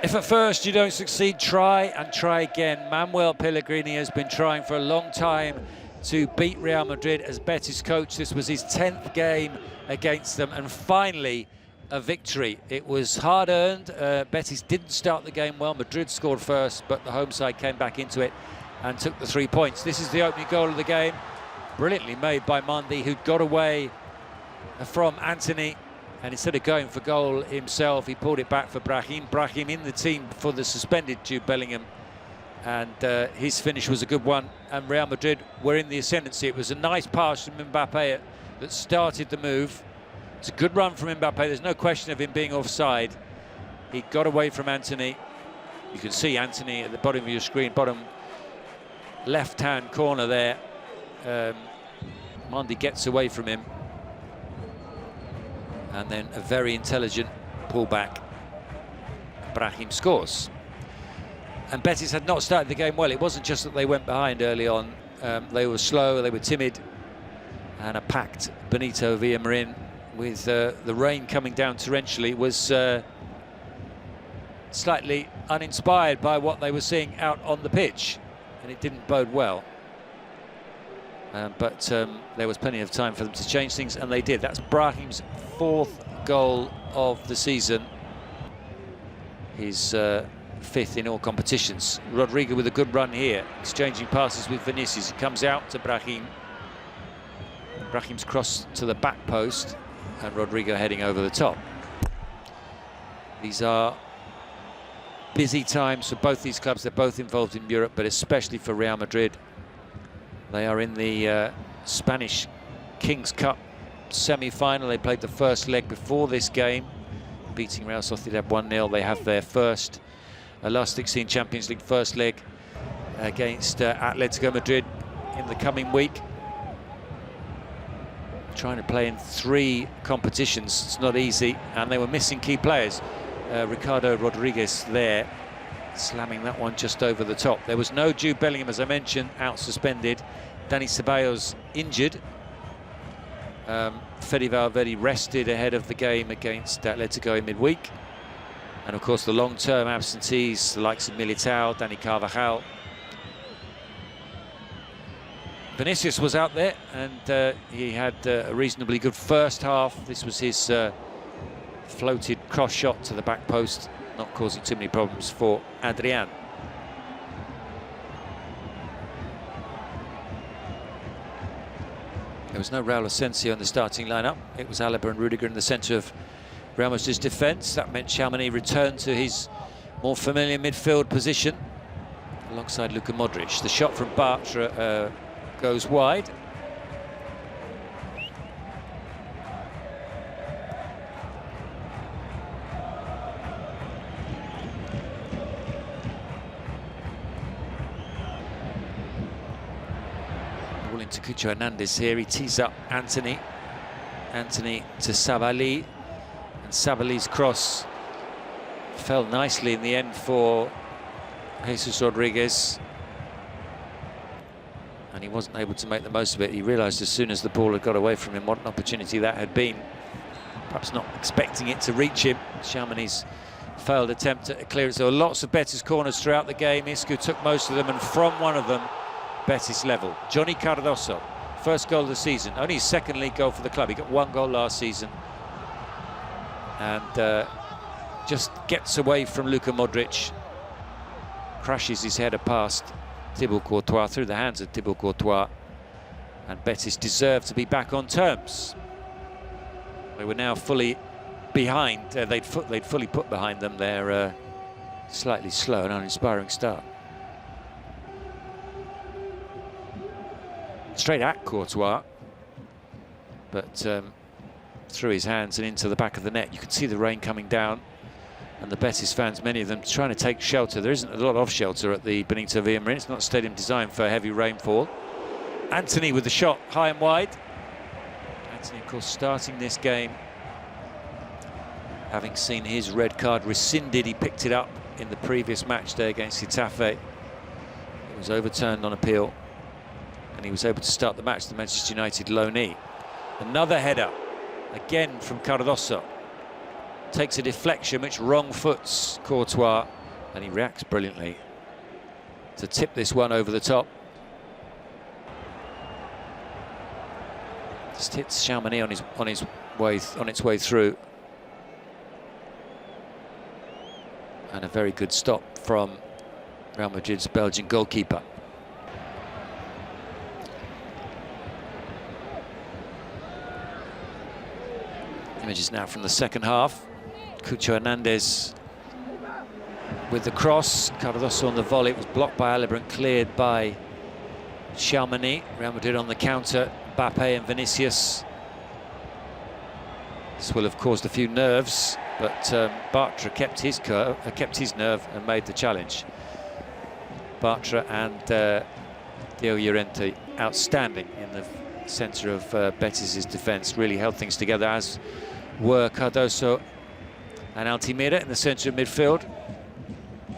If at first you don't succeed, try and try again. Manuel Pellegrini has been trying for a long time to beat Real Madrid as Betis coach. This was his 10th game against them, and finally a victory. It was hard-earned. Betis didn't start the game well. Madrid scored first, but the home side came back into it and took the 3 points. This is the opening goal of the game, brilliantly made by Mendy, who got away from Anthony. And instead of going for goal himself, he pulled it back for Brahim. Brahim in the team for the suspended Jude Bellingham. And his finish was a good one. And Real Madrid were in the ascendancy. It was a nice pass from Mbappe that started the move. It's a good run from Mbappe. There's no question of him being offside. He got away from Anthony. You can see Anthony at the bottom of your screen, bottom left-hand corner there. Mendy gets away from him. And then a very intelligent pullback. Brahim scores. And Betis had not started the game well. It wasn't just that they went behind early on. They were slow, they were timid. And a packed Benito Villamarin with the rain coming down torrentially was slightly uninspired by what they were seeing out on the pitch. And it didn't bode well. But there was plenty of time for them to change things, and they did. That's Brahim's 4th goal of the season. His 5th in all competitions. Rodrigo with a good run here, exchanging passes with Vinicius. It comes out to Brahim. Brahim's cross to the back post, and Rodrigo heading over the top. These are busy times for both these clubs. They're both involved in Europe, but especially for Real Madrid. They are in the Spanish Kings Cup semi-final. They played the first leg before this game, beating Real Sociedad 1-0. They have their first last 16 Champions League first leg against Atletico Madrid in the coming week. Trying to play in 3 competitions, it's not easy, and they were missing key players. Ricardo Rodriguez there, slamming that one just over the top. There was no Jude Bellingham, as I mentioned, out suspended. Dani Ceballos injured. Fede Valverde rested ahead of the game against Atletico in midweek. And of course the long-term absentees, the likes of Militao, Dani Carvajal. Vinicius was out there, and he had a reasonably good first half. This was his floated cross shot to the back post, not causing too many problems for Adrian. There was no Raul Asensio in the starting lineup. It was Alaba and Rudiger in the centre of Real Madrid's defence. That meant Tchouaméni returned to his more familiar midfield position alongside Luka Modric. The shot from Bartra goes wide. To Cucho Hernandez here. He tees up Anthony to Savali, and Savali's cross fell nicely in the end for Jesus Rodriguez, and he wasn't able to make the most of it. He realised as soon as the ball had got away from him what an opportunity that had been, perhaps not expecting it to reach him. Tchouaméni's failed attempt at a clearance. There were lots of Betis corners throughout the game. Isco took most of them, and from one of them Betis level. Johnny Cardoso, first goal of the season, only his 2nd league goal for the club. He got 1 goal last season, and just gets away from Luka Modric, crashes his header past Thibaut Courtois, through the hands of Thibaut Courtois, and Betis deserved to be back on terms. They were now fully behind. They'd fully put behind them their slightly slow and uninspiring start. Straight at Courtois, but through his hands and into the back of the net. You can see the rain coming down, and the Betis fans, many of them, trying to take shelter. There isn't a lot of shelter at the Benito Villamarin. It's not a stadium designed for heavy rainfall. Anthony with the shot high and wide. Anthony, of course, starting this game, having seen his red card rescinded. He picked it up in the previous match day against Getafe. It was overturned on appeal, and he was able to start the match, the Manchester United loanee. Another header, again from Cardoso. takes a deflection which wrong foots Courtois, and he reacts brilliantly to tip this one over the top. Just hits Chamonix on its way through, and a very good stop from Real Madrid's Belgian goalkeeper. Images now from the second half. Cucho Hernandez with the cross. Cardoso on the volley. It was blocked by Alaba and cleared by Chamonix. Real Madrid on the counter. Mbappe and Vinicius. This will have caused a few nerves, but Bartra kept his nerve and made the challenge. Bartra and Diego Llorente outstanding in the centre of Betis' defence. Really held things together, as were Cardoso and Altimira in the centre of midfield.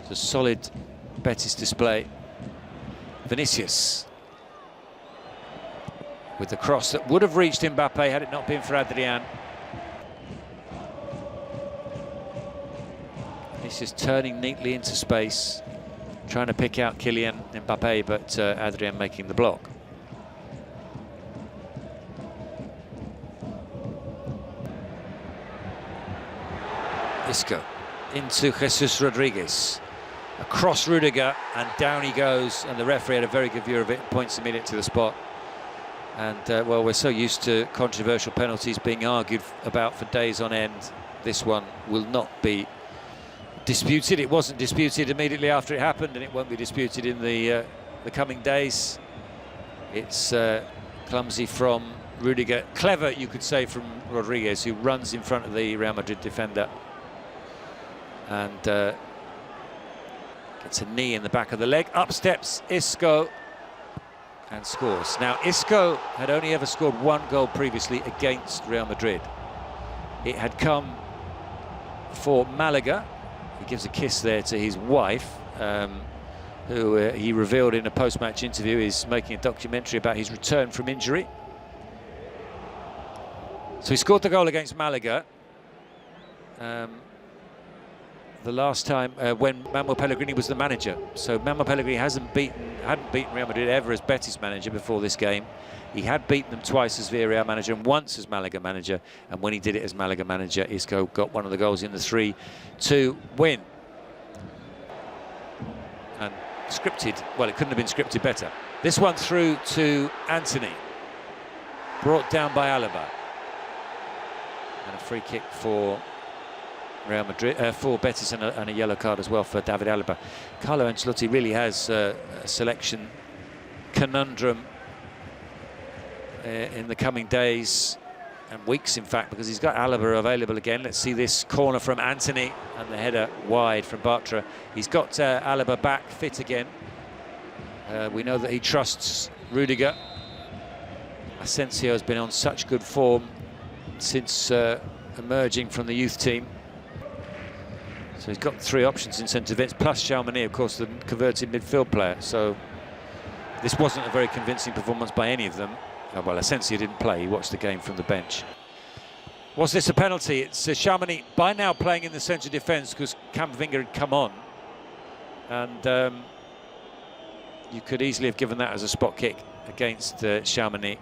It's a solid Betis display. Vinicius with the cross that would have reached Mbappe had it not been for Adrian. Vinicius turning neatly into space, trying to pick out Kylian Mbappe, but Adrian making the block. Isco into Jesus Rodriguez, across Rudiger, and down he goes, and the referee had a very good view of it, points immediately to the spot. And well, we're so used to controversial penalties being argued about for days on end. This one will not be disputed. It wasn't disputed immediately after it happened, and it won't be disputed in the coming days. It's clumsy from Rudiger, clever, you could say, from Rodriguez, who runs in front of the Real Madrid defender and gets a knee in the back of the leg. Up steps Isco and scores. Now, Isco had only ever scored one goal previously against Real Madrid. It had come for Malaga. He gives a kiss there to his wife, who he revealed in a post-match interview is making a documentary about his return from injury. So he scored the goal against Malaga the last time when Manuel Pellegrini was the manager. So Manuel Pellegrini hadn't beaten Real Madrid ever as Betis manager before this game. He had beaten them twice as Villarreal manager and once as Malaga manager. And when he did it as Malaga manager, Isco got one of the goals in the 3-2 win. And scripted, well, it couldn't have been scripted better. This one through to Anthony, brought down by Alaba. And a free kick for Real Madrid, for Betis, and a yellow card as well for David Alaba. Carlo Ancelotti really has a selection conundrum in the coming days and weeks, in fact, because he's got Alaba available again. Let's see this corner from Anthony and the header wide from Bartra. He's got Alaba back fit again. We know that he trusts Rudiger. Asensio has been on such good form since emerging from the youth team. So he's got three options in centre defence, plus Chamonix, of course, the converted midfield player. So this wasn't a very convincing performance by any of them. Well, Asensio didn't play, he watched the game from the bench. Was this a penalty? It's Chamonix by now playing in the centre defence because Camavinga had come on. And you could easily have given that as a spot kick against Chamonix.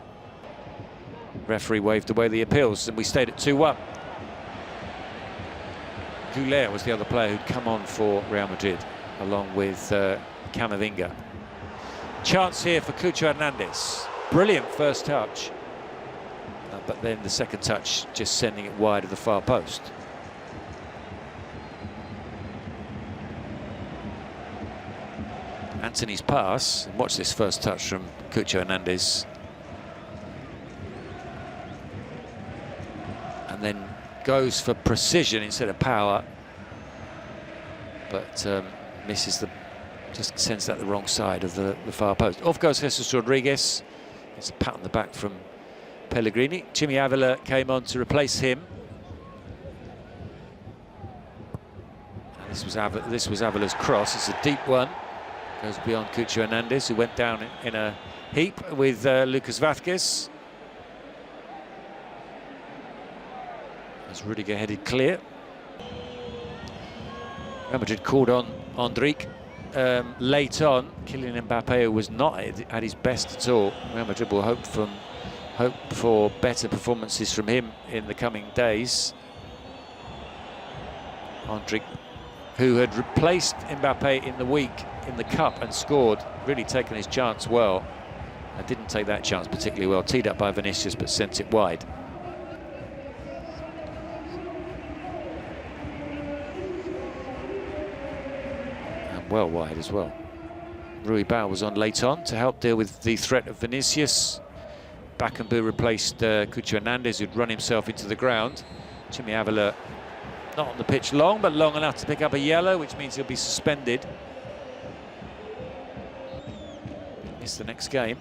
Referee waved away the appeals and we stayed at 2-1. Goulet was the other player who'd come on for Real Madrid, along with Camavinga. Chance here for Cucho Hernandez. Brilliant first touch, but then the second touch just sending it wide of the far post. Anthony's pass, and watch this first touch from Cucho Hernandez. And then goes for precision instead of power, but misses just sends that the wrong side of the far post. Off goes Jesus Rodriguez. It's a pat on the back from Pellegrini. Jimmy Avila came on to replace him. And this was Avila's cross. It's a deep one. Goes beyond Cucho Hernandez, who went down in a heap with Lucas Vázquez. As Rudiger headed clear. Real Madrid called on Endrick late on. Kylian Mbappe, who was not at his best at all. Real Madrid will hope for better performances from him in the coming days. Endrick, who had replaced Mbappe in the week in the Cup and scored, really taken his chance well. I didn't take that chance particularly well. Teed up by Vinicius, but sent it wide. And well wide as well. Ruibal was on late on to help deal with the threat of Vinicius. Bakambu replaced Cucho Hernandez, who'd run himself into the ground. Jimmy Avila not on the pitch long, but long enough to pick up a yellow, which means he'll be suspended. Miss the next game.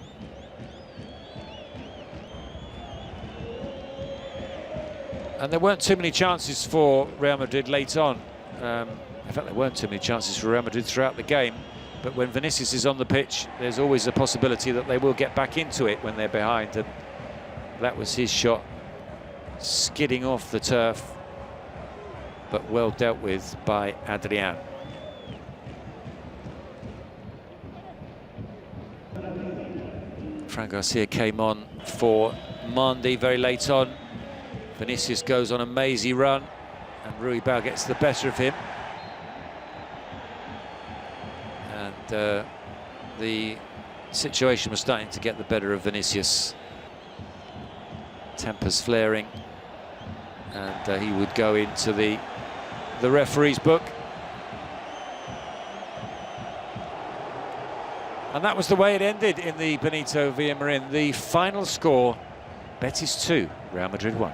And there weren't too many chances for Real Madrid late on. In fact, there weren't too many chances for Real Madrid throughout the game. But when Vinicius is on the pitch, there's always a possibility that they will get back into it when they're behind. And that was his shot, skidding off the turf, but well dealt with by Adrian. Fran Garcia came on for Mendy very late on. Vinicius goes on a mazy run, and Ruibal gets the better of him. And the situation was starting to get the better of Vinicius. Tempers flaring, and he would go into the referee's book. And that was the way it ended in the Benito Villamarin. The final score, Betis 2, Real Madrid 1.